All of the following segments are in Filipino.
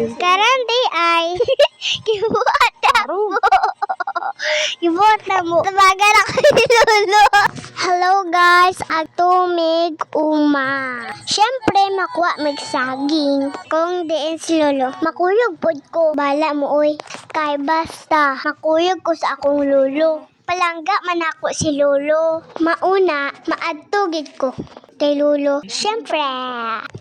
Karon di ay gibuhat na mo. Gibuhat na mo. Tabagan ako ni Lolo. Hello guys, atumig uma. Syempre makuha mig saging. Kung diin si Lolo, makuyog pod ko. Bala mo oy. Kay basta makuyog ko sa akong lolo. Palangga man ako si Lolo. Mauna, maadto gid ko kay Lolo. Syempre,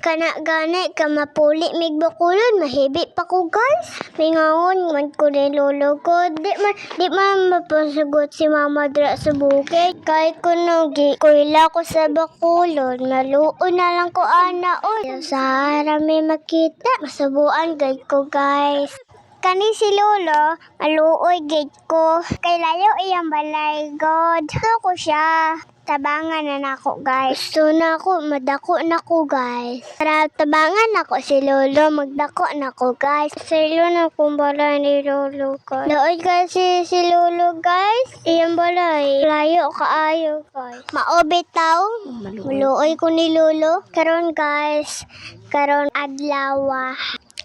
kana gani ka mapuli mig bukulon, mahibi pa ko guys. Mingaon man ko ni Lolo ko. Di man mapasugot si Mama dra sa bukid. Kay kuno gi kuila ko sa bakulon, maluon na lang ko ana oy. Sa harami makita, masubuan gid ko guys. Kani si Lolo, maluoy gid ko. Kay layo iyang balay god. Gusto ko siya. Tabangan na nako guys. Gusto na ako, madako na ko guys. Tara, tabangan ako si Lolo, magdako na ko guys. Silo na kong balay ni Lolo guys. Laoy kasi si Lolo guys. Iyang balay. Layo kaayo guys. Maobit tao. Maluoy ko ni Lolo. Karon guys, karon adlaw.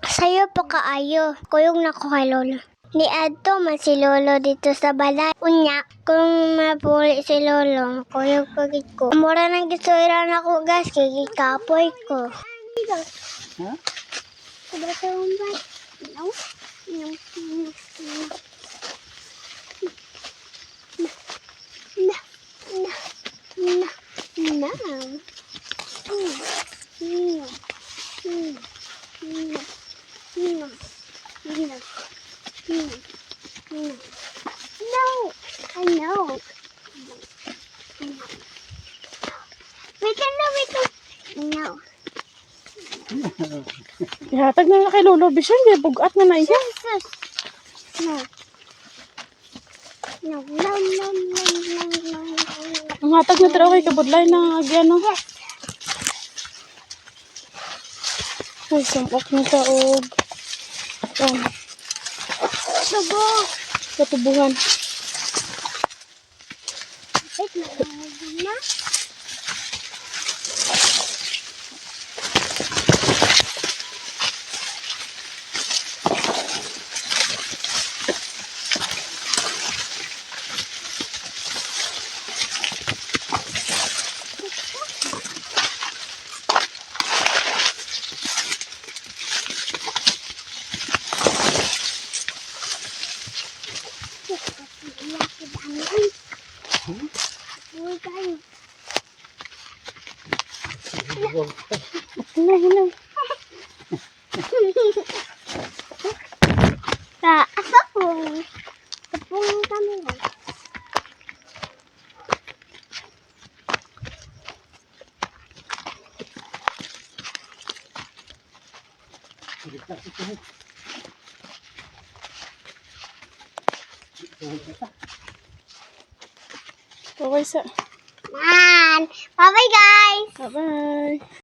Sayo pa kaayo. Kuyog na ko kay Lolo. Ni adto man si Lolo dito sa balay. Unya, kung mapuli si Lolo, kuyog pagit ko. Mura nang gisuiran ako guys, kay kapoy ko. Ha? Sabra sa umbay. No? No. No, I know. We can. No. Ihatag na kay Lolo Bisan, kaya bugat na na iya. No. No. Ang hatag na tara kay kabudlay na agyano. Ay, sampok na sa og. Subo. Katubuhan. Wait na. Hinay. Tapong kami lang. Okay sa. Man, bye-bye guys. Bye-bye.